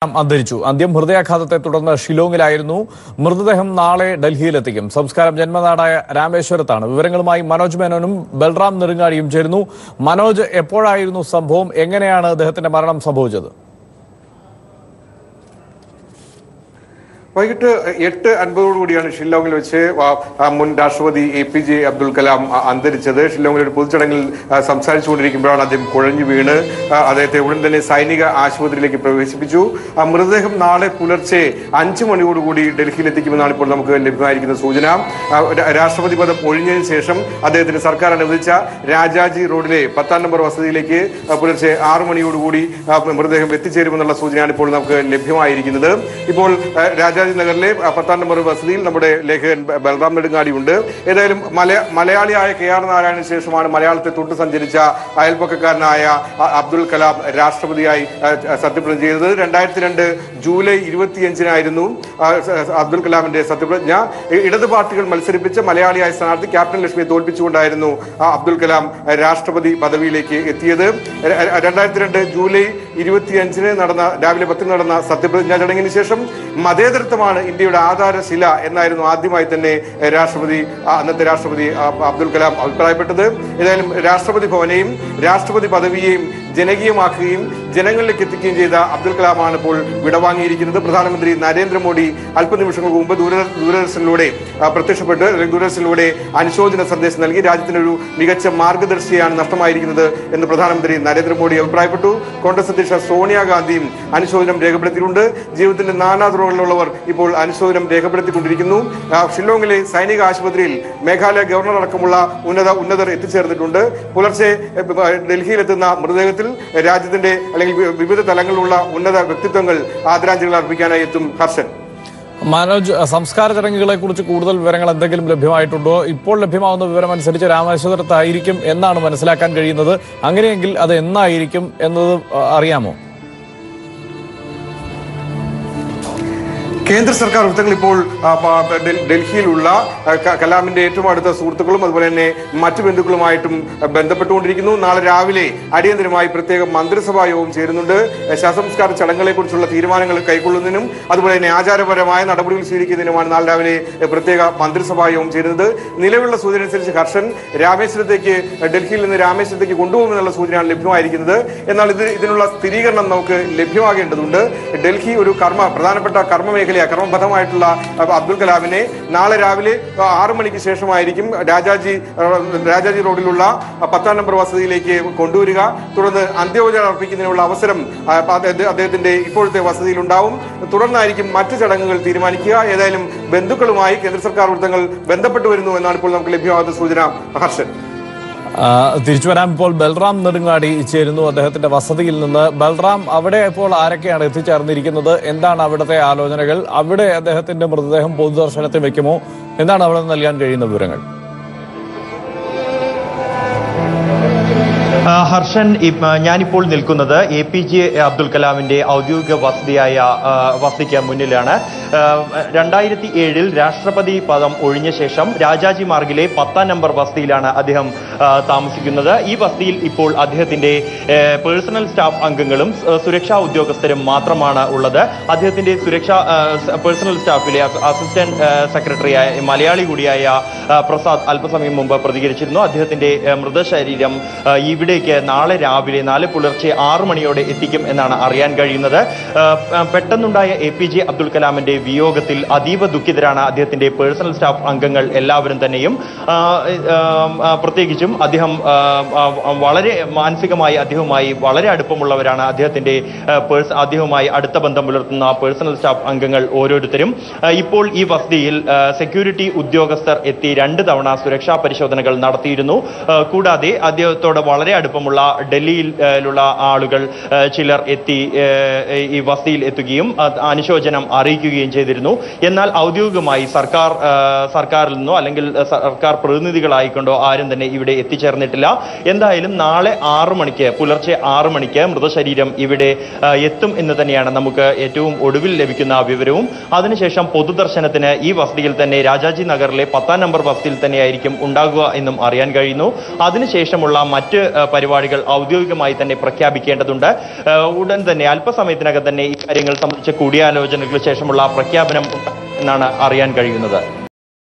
അന്തരിച്ചു. അന്ത്യം ഹൃദയാഘാതത്തെ തുടർന്ന് ഷിലോങ്ങിലായിരുന്നു. മൃതദേഹം നാളെ ഡൽഹിയിലെത്തിക്കും. സംസ്കാരം ജന്മനാടായ രാമേശ്വരത്താണ്. വിവരങ്ങളുമായി മനോജ് മേനോനും ബൽറാം നെടുങ്ങാടിയും ചേരുന്നു. മനോജ്, എപ്പോഴായിരുന്നു സംഭവം? എങ്ങനെയാണ് അദ്ദേഹത്തിന്റെ മരണം സംഭവിച്ചത്? വൈകിട്ട് 8:50 ഷില്ലോങ്ങിൽ വെച്ച് മുൻ രാഷ്ട്രപതി APJ അബ്ദുൽ കലാം അന്തരിച്ചത്. ഷില്ലോങ്ങിൽ ഒരു പൊതുചടങ്ങിൽ സംസാരിച്ചുകൊണ്ടിരിക്കുമ്പോഴാണ് അദ്ദേഹം കുഴഞ്ഞു വീണ് അദ്ദേഹത്തെ ഉടൻ തന്നെ സൈനിക ആശുപത്രിയിലേക്ക് പ്രവേശിപ്പിച്ചു. മൃതദേഹം നാളെ പുലർച്ചെ 5 മണിയോടുകൂടി ഡൽഹിയിലെത്തിക്കുമെന്നാണ് ഇപ്പോൾ നമുക്ക് ലഭ്യമായിരിക്കുന്ന സൂചന. രാഷ്ട്രപതി പദം ഒഴിഞ്ഞതിന് ശേഷം അദ്ദേഹത്തിന് സർക്കാർ അനുവദിച്ച രാജാജി റോഡിലെ 10-ാം നമ്പർ വസതിയിലേക്ക് പുലർച്ചെ 6 മണിയോടുകൂടി മൃതദേഹം എത്തിച്ചേരുമെന്നുള്ള സൂചനയാണ് ഇപ്പോൾ നമുക്ക് ലഭ്യമായിരിക്കുന്നത്. ഇപ്പോൾ രാജാജി നഗറിലെ 10-ാം നമ്പർ വസതിയിൽ നമ്മുടെ ലേഖകൻ ബൽറാം നെടുങ്ങാടി ഉണ്ട്. ഏതായാലും മലയാളിയായ KR നാരായണന് ശേഷമാണ് മലയാളത്തെ തൊട്ട് സഞ്ചരിച്ച അയൽപക്കക്കാരനായ അബ്ദുൽ കലാം രാഷ്ട്രപതിയായി സത്യപ്രതിജ്ഞ ചെയ്തത്. 2002 ജൂലൈ 25-നായിരുന്നു അബ്ദുൽ കലാമിന്റെ സത്യപ്രതിജ്ഞ. ഇടത് പാർട്ടികൾ മത്സരിപ്പിച്ച മലയാളിയായ സ്ഥാനാർത്ഥി ക്യാപ്റ്റൻ ലക്ഷ്മിയെ തോൽപ്പിച്ചുകൊണ്ടായിരുന്നു അബ്ദുൽ കലാം രാഷ്ട്രപതി പദവിയിലേക്ക് എത്തിയത്. 2002 ജൂലൈ 25-ന് രാവിലെ 10-ന് നടന്ന സത്യപ്രതിജ്ഞാ ചടങ്ങിന് ശേഷം മതേതരത്വമാണ് ഇന്ത്യയുടെ ആധാരശില എന്നായിരുന്നു ആദ്യമായി തന്നെ അന്നത്തെ രാഷ്ട്രപതി അബ്ദുൽ കലാം അഭിപ്രായപ്പെട്ടത്. ഏതായാലും രാഷ്ട്രപതി ഭവനെയും രാഷ്ട്രപതി പദവിയെയും ജനകീയമാക്കുകയും ജനങ്ങളിലേക്ക് എത്തിക്കുകയും ചെയ്ത അബ്ദുൽ കലാമാണ് ഇപ്പോൾ വിടവാങ്ങിയിരിക്കുന്നത്. പ്രധാനമന്ത്രി നരേന്ദ്രമോദി അല്പനിമിഷങ്ങൾക്ക് മുമ്പ് ദൂരദർശനിലൂടെ പ്രത്യക്ഷപ്പെട്ട് ദൂരദർശനിലൂടെ അനുശോചന സന്ദേശം നൽകി. രാജ്യത്തിനൊരു മികച്ച മാർഗദർശിയാണ് നഷ്ടമായിരിക്കുന്നത് എന്ന് പ്രധാനമന്ത്രി നരേന്ദ്രമോദി അഭിപ്രായപ്പെട്ടു. കോൺഗ്രസ് അധ്യക്ഷ സോണിയാഗാന്ധിയും അനുശോചനം രേഖപ്പെടുത്തിയിട്ടുണ്ട്. ജീവിതത്തിന്റെ നാനാതുറകളിലുള്ളവർ ഇപ്പോൾ അനുശോചനം രേഖപ്പെടുത്തിക്കൊണ്ടിരിക്കുന്നു. ഷില്ലോങ്ങിലെ സൈനിക ആശുപത്രിയിൽ മേഘാലയ ഗവർണർ അടക്കമുള്ള ഉന്നതർ എത്തിച്ചേർന്നിട്ടുണ്ട്. പുലർച്ചെ ഡൽഹിയിലെത്തുന്ന മൃതദേഹത്തിൽ രാജ്യത്തിന്റെ അല്ലെങ്കിൽ വിവിധ തലങ്ങളിലുള്ള ഉന്നത വ്യക്തിത്വങ്ങൾ ആദരാഞ്ജലികൾ അർപ്പിക്കാനായി എത്തും. ഹർഷൻ, മനോജ്, സംസ്കാര ചടങ്ങുകളെ കുറിച്ച് കൂടുതൽ വിവരങ്ങൾ എന്തെങ്കിലും ലഭ്യമായിട്ടുണ്ടോ? ഇപ്പോൾ ലഭ്യമാകുന്ന വിവരം അനുസരിച്ച് രാമേശ്വരത്തായിരിക്കും എന്നാണ് മനസ്സിലാക്കാൻ കഴിയുന്നത്. അങ്ങനെയെങ്കിൽ അത് എന്നായിരിക്കും എന്നത് അറിയാമോ? കേന്ദ്ര സർക്കാർ വൃത്തങ്ങൾ ഇപ്പോൾ ഡൽഹിയിലുള്ള കലാമിന്റെ ഏറ്റവും അടുത്ത സുഹൃത്തുക്കളും അതുപോലെ തന്നെ മറ്റു ബന്ധുക്കളുമായിട്ടും ബന്ധപ്പെട്ടുകൊണ്ടിരിക്കുന്നു. നാളെ രാവിലെ അടിയന്തരമായി പ്രത്യേക മന്ത്രിസഭാ യോഗം ചേരുന്നുണ്ട്. ശവസംസ്കാര ചടങ്ങുകളെ കുറിച്ചുള്ള തീരുമാനങ്ങൾ കൈക്കൊള്ളുന്നതിനും അതുപോലെ തന്നെ ആചാരപരമായ നടപടികൾ സ്വീകരിക്കുന്നതിനുമാണ് നാളെ രാവിലെ പ്രത്യേക മന്ത്രിസഭാ യോഗം ചേരുന്നത്. നിലവിലുള്ള സൂചന അനുസരിച്ച് ഹർഷൻ, ഡൽഹിയിൽ നിന്ന് രാമേശ്വരത്തേക്ക് കൊണ്ടുപോകുമെന്നുള്ള സൂചനയാണ് ലഭ്യമായിരിക്കുന്നത്. എന്നാൽ ഇതിനുള്ള സ്ഥിരീകരണം നമുക്ക് ലഭ്യമാകേണ്ടതുണ്ട്. ഡൽഹി ഒരു പ്രധാനപ്പെട്ട കർമ്മപഥമായിട്ടുള്ള അബ്ദുൽ കലാമിനെ നാളെ രാവിലെ 6 മണിക്ക് ശേഷമായിരിക്കും രാജാജി റോഡിലുള്ള 10-ാം നമ്പർ വസതിയിലേക്ക് കൊണ്ടുവരിക. തുടർന്ന് അന്ത്യോപചാരം അർപ്പിക്കുന്നതിനുള്ള അവസരം അദ്ദേഹത്തിന്റെ ഇപ്പോഴത്തെ വസതിയിൽ ഉണ്ടാവും. തുടർന്നായിരിക്കും മറ്റ് ചടങ്ങുകൾ തീരുമാനിക്കുക. ഏതായാലും ബന്ധുക്കളുമായി കേന്ദ്ര സർക്കാർ വൃത്തങ്ങൾ ബന്ധപ്പെട്ടു വരുന്നു എന്നാണ് ഇപ്പോൾ നമുക്ക് ലഭ്യമാകുന്ന സൂചന. ഹർഷൻ, തിരിച്ചു വരാം. ഇപ്പോൾ ബൽറാം നെടുങ്ങാടി ചേരുന്നു അദ്ദേഹത്തിന്റെ വസതിയിൽ നിന്ന്. ബൽറാം, അവിടെ ഇപ്പോൾ ആരൊക്കെയാണ് എത്തിച്ചേർന്നിരിക്കുന്നത്? എന്താണ് അവിടുത്തെ ആലോചനകൾ? അവിടെ അദ്ദേഹത്തിന്റെ മൃതദേഹം പൊതുദർശനത്തിൽ വെക്കുമോ? എന്താണ് അവിടെ നൽകാൻ കഴിയുന്ന വിവരങ്ങൾ? ഹർഷൻ, ഞാനിപ്പോൾ നിൽക്കുന്നത് APJ അബ്ദുൽ കലാമിന്റെ ഔദ്യോഗിക വസതിക്ക് മുന്നിലാണ്. 2007 രാഷ്ട്രപതി പദം ഒഴിഞ്ഞ ശേഷം രാജാജി മാർഗിലെ 10-ാം നമ്പർ വസതിയിലാണ് അദ്ദേഹം താമസിക്കുന്നത്. ഈ വസതിയിൽ ഇപ്പോൾ അദ്ദേഹത്തിന്റെ പേഴ്സണൽ സ്റ്റാഫ് അംഗങ്ങളും സുരക്ഷാ ഉദ്യോഗസ്ഥരും മാത്രമാണ് ഉള്ളത്. അദ്ദേഹത്തിന്റെ പേഴ്സണൽ സ്റ്റാഫിലെ അസിസ്റ്റന്റ് സെക്രട്ടറിയായ മലയാളി കൂടിയായ പ്രസാദ് അല്പസമയം മുമ്പ് പ്രതികരിച്ചിരുന്നു. അദ്ദേഹത്തിന്റെ മൃതശരീരം ഇവിടേക്ക് നാളെ പുലർച്ചെ 6 മണിയോടെ എത്തിക്കും എന്നാണ് അറിയാൻ കഴിയുന്നത്. പെട്ടെന്നുണ്ടായ APJ അബ്ദുൽ കലാമിന്റെ വിയോഗത്തിൽ അതീവ ദുഃഖിതരാണ് അദ്ദേഹത്തിന്റെ പേഴ്സണൽ സ്റ്റാഫ് അംഗങ്ങൾ എല്ലാവരും തന്നെയും. പ്രത്യേകിച്ചും അദ്ദേഹം വളരെ മാനസികമായി അദ്ദേഹവുമായി വളരെ അടുപ്പമുള്ളവരാണ്. അദ്ദേഹവുമായി അടുത്ത ബന്ധം പുലർത്തുന്ന പേഴ്സണൽ സ്റ്റാഫ് അംഗങ്ങൾ ഓരോരുത്തരും. ഇപ്പോൾ ഈ വസതിയിൽ സെക്യൂരിറ്റി ഉദ്യോഗസ്ഥർ എത്തി 2 തവണ സുരക്ഷാ പരിശോധനകൾ നടത്തിയിരുന്നു. കൂടാതെ അദ്ദേഹത്തോട് വളരെ അടുപ്പമുള്ള ഡൽഹിയിലുള്ള ആളുകൾ ചിലർ എത്തി ഈ വസതിയിൽ എത്തുകയും അനുശോചനം അറിയിക്കുകയും ചെയ്തിരുന്നു. എന്നാൽ ഔദ്യോഗികമായി സർക്കാരിൽ നിന്നോ അല്ലെങ്കിൽ സർക്കാർ പ്രതിനിധികളായിക്കൊണ്ടോ ആരും തന്നെ ഇവിടെ എത്തിച്ചേർന്നിട്ടില്ല. എന്തായാലും നാളെ പുലർച്ചെ 6 മണിക്ക് മൃതശരീരം ഇവിടെ എത്തും എന്ന് തന്നെയാണ് നമുക്ക് ഏറ്റവും ഒടുവിൽ ലഭിക്കുന്ന വിവരവും. അതിനുശേഷം പൊതുദർശനത്തിന് ഈ വസതിയിൽ തന്നെ രാജാജി നഗറിലെ 10-ാം നമ്പർ വസതിയിൽ തന്നെയായിരിക്കും ഉണ്ടാകുക എന്നും അറിയാൻ കഴിയുന്നു. അതിനുശേഷമുള്ള മറ്റ് പരിപാടികൾ ഔദ്യോഗികമായി തന്നെ പ്രഖ്യാപിക്കേണ്ടതുണ്ട്. ഉടൻ തന്നെ അല്പസമയത്തിനകം തന്നെ ഈ കാര്യങ്ങൾ സംബന്ധിച്ച കൂടിയാലോചനകൾക്ക് ശേഷമുള്ള പ്രഖ്യാപനം എന്നാണ് അറിയാൻ കഴിയുന്നത്.